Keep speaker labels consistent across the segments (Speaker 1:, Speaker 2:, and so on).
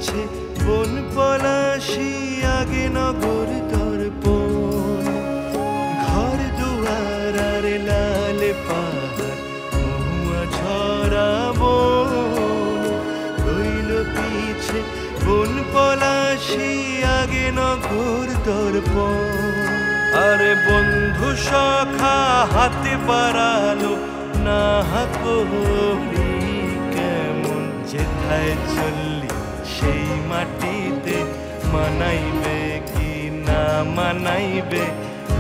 Speaker 1: পিছে বন পলাশি আগে নগর দর্পণ ঘর দুয়ার আর লাল পাহাড় মহুয়া ঝরা বন রইল পিছে বন পলাশি আগে নগর দর্পণ আরে বন্ধু সখা হাতে বাড়ালো না করি কেমন যেথায় চললি সেই মাটিতে মানাইবে কি না মানাইবে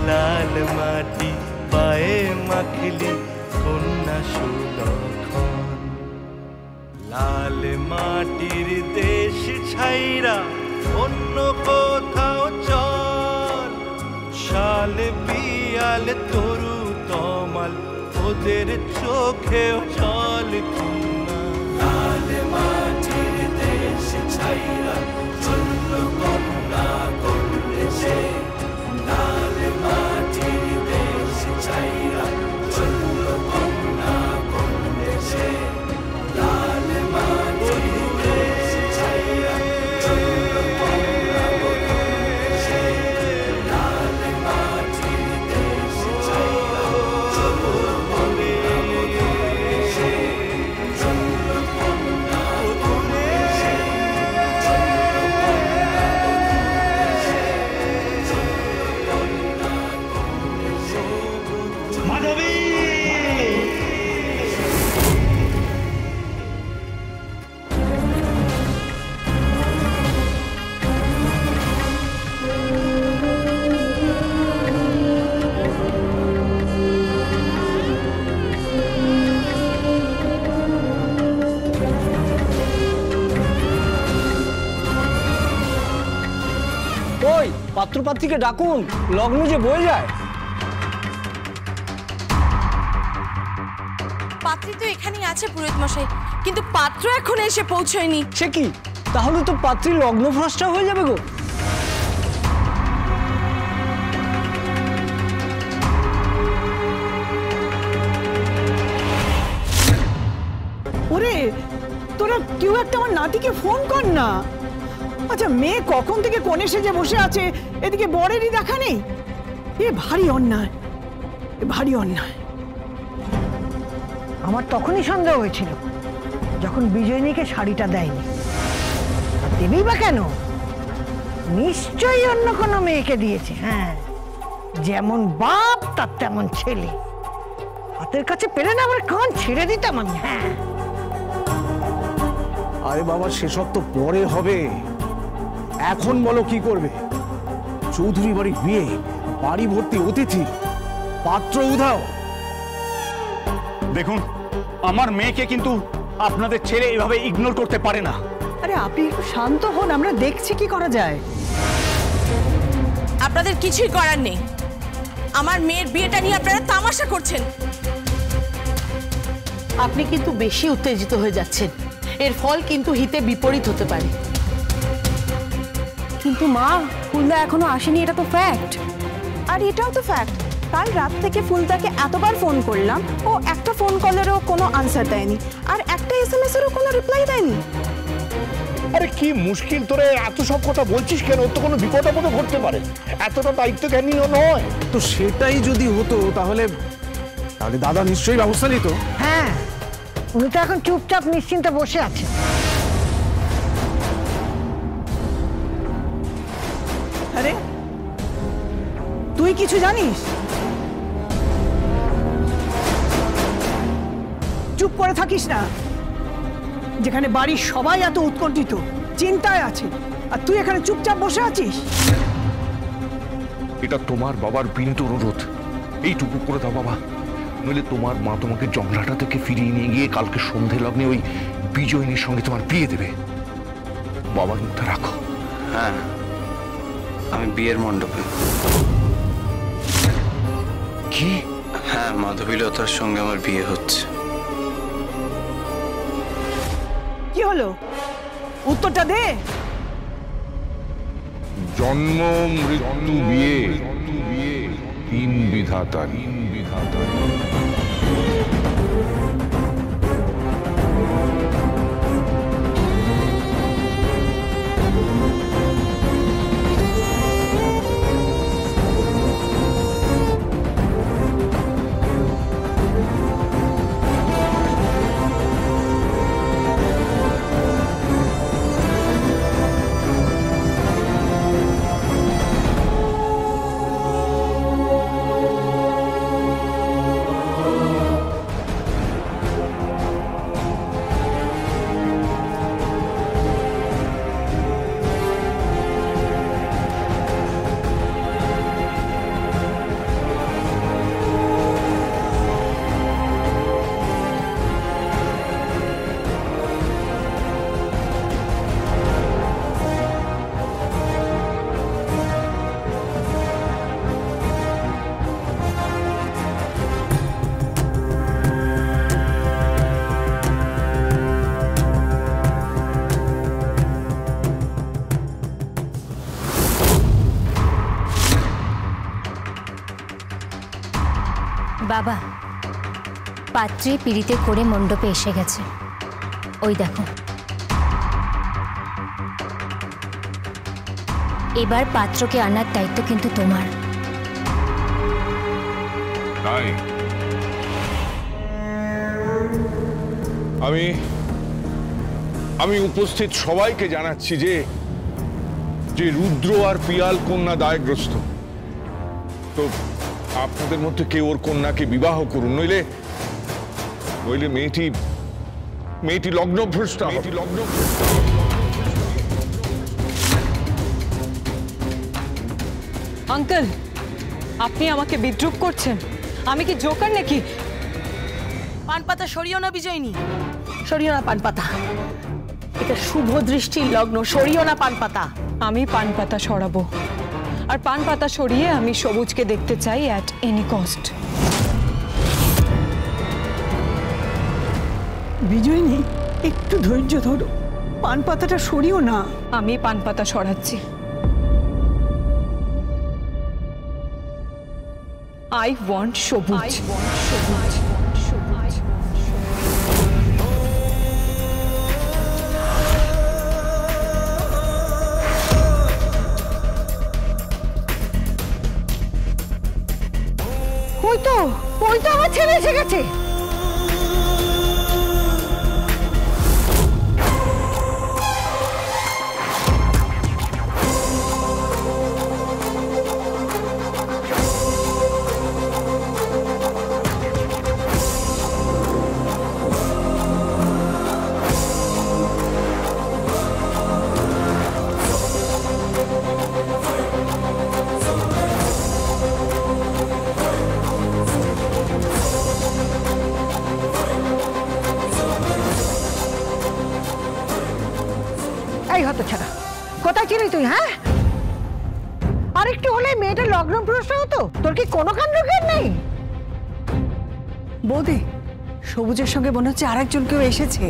Speaker 1: লাল মাটি পায়ে মাখলি কন্যা সুলক্ষণ লাল মাটির দেশ ছাইরা অন্য কোথাও চল শাল পিয়াল তরু তমাল ওদের চোখেও জল কিনা লাল মাটির দেশ ছাইরা চলল কন্যা কন্যা লাল মাটির দেশ ছাইরা চলল কন্যা কন্যা লাল মাটির দেশ ছাইরা চলল কন্যা কন্যা লাল মাটির দেশ ছাইরা চলল
Speaker 2: পাত্রপাত্রীকে ডাকুন, লগ্ন যে বয়ে যায়।
Speaker 3: পাত্রী তো এখানেই আছে পুরোহিত মশাই, কিন্তু পাত্র এখন এসে পৌঁছয়নি।
Speaker 2: সে কি? তাহলে তো পাত্রীর লগ্ন ভ্রষ্টা হয়ে যাবে গো।
Speaker 4: ওরে তোরা কেউ একটা আমার নাতিকে ফোন কর না। আচ্ছা মেয়ে কখন থেকে কোণে সেজে বসে আছে, এদিকে বরেরই দেখা নেই। এ ভারী অন্যায়, ভারী অন্যায়।
Speaker 5: আমার তখনই সন্দেহ হয়েছিল যখন বিজয়িনীকে শাড়িটা দেয়নি। দেবেই বা কেন? নিশ্চয়ই অন্য কোনো মেয়েকে দিয়েছে। হ্যাঁ, যেমন বাপ তার তেমন ছেলে। হাতের কাছে পেলে না আমার কান ছেড়ে দিতাম আমি। হ্যাঁ
Speaker 6: আরে বাবা, সেসব তো পরে হবে। এখন বলো কি করবে? চৌধুরী বাড়ির বিয়ে, বাড়ি ভর্তি অতিথি, পাত্র উধাও।
Speaker 7: দেখুন, আমার মেয়েকে কিন্তু আপনাদের ছেলে এইভাবে ইগনোর করতে পারে না।
Speaker 4: আরে আপনি একটু শান্ত হন, আমরা দেখছি কি করা যায়।
Speaker 3: আপনাদের কিছুই করার নেই। আমার মেয়ের বিয়েটা নিয়ে আপনারা তামাশা করছেন।
Speaker 8: আপনি কিন্তু বেশি উত্তেজিত হয়ে যাচ্ছেন, এর ফল কিন্তু হিতে বিপরীত হতে পারে।
Speaker 9: কিন্তু মা, ফুলদা এখনো আসেনি, এটা তো ফ্যাক্ট। আর এটাও তো ফ্যাক্ট, কাল রাত থেকে ফুলদাকে এতবার ফোন করলাম, ও একটা ফোন কলেরও কোনো আনসার দেয়নি, আর একটা SMS এরও কোনো রিপ্লাই দেয়নি।
Speaker 6: আরে কি মুশকিল, তোরে এত সব কথা বলছিস কেন? তো কোনো বিপদ আপদে ঘটতে পারে, এতটা দায়িত্ব জ্ঞানীও নয় তো। সেটাই যদি হতো তাহলে দাদা নিশ্চয়ই ব্যবস্থা নিত।
Speaker 5: হ্যাঁ, উনি তো এখন চুপচাপ নিশ্চিন্তে বসে আছে।
Speaker 4: আরে তুই কিছু জানিস? চুপ করে থাকিস না। যেখানে বাড়ির সবাই এত উৎকণ্ঠিত, চিন্তায় আছে, আর তুই এখানে চুপচাপ বসে আছিস।
Speaker 10: এটা তোমার বাবার বিনীত অনুরোধ, এইটুকু করে দাও বাবা। নইলে তোমার মা তোমাকে জংলাটা থেকে ফিরিয়ে নিয়ে গিয়ে কালকে সন্ধে লগ্নে ওই বিজয়িনীর সঙ্গে তোমার বিয়ে দেবে। বাবার মুখটা রাখো।
Speaker 11: হ্যাঁ, আমি বিয়ের মণ্ডপে।
Speaker 10: কি?
Speaker 11: হ্যাঁ, মাধবীলতার সঙ্গে আমার বিয়ে হচ্ছে।
Speaker 4: কি হলো? উত্তরটা দে।
Speaker 10: জন্ম মৃত্যু বিয়ে, তিন বিধাতা।
Speaker 12: বাবা, পাত্রী পিড়িতে করে মণ্ডপে এসে গেছে। ওই দেখো। এবার পাত্রকে আনার দায়িত্ব কিন্তু তোমার।
Speaker 10: তাই আমি উপস্থিত সবাইকে জানাচ্ছি যে রুদ্র আর পিয়াল কন্যা দায়গ্রস্ত। তো আপনাদের মধ্যে কেউ ওর কন্যাকে বিবাহ করুন, নইলে মেয়েটি লগ্নভ্রষ্ট।
Speaker 13: আঙ্কেল, আপনি আমাকে বিদ্রুপ করছেন? আমি কি জোকার নাকি?
Speaker 8: পান পাতা সরিও না বিজয়িনী, সরিও না পান পাতা। এটা শুভ দৃষ্টির লগ্ন, সরিও না পান পাতা।
Speaker 13: আমি পান পাতা সরাবো, আর পান পাতা সরিয়ে আমি সবুজকে দেখতে চাই অ্যাট এনি কস্ট।
Speaker 4: বিজয়িনী, একটু ধৈর্য ধরো, পান পাতাটা সরিও না।
Speaker 13: আমি পান পাতা সরাচ্ছি। I want সবুজ।
Speaker 5: ওই তো আমার ছেলে এসে গেছে। এই হতচ্ছাড়া, কোথায় ছিলি তুই? হ্যাঁ, আর একটু হলে মেয়েটা লগ্নভ্রষ্ট হতো। তোর কি কোনো কাণ্ড জ্ঞান নেই?
Speaker 4: বৌদি, সবুজের সঙ্গে মনে হচ্ছে আরেকজন কেউ এসেছে।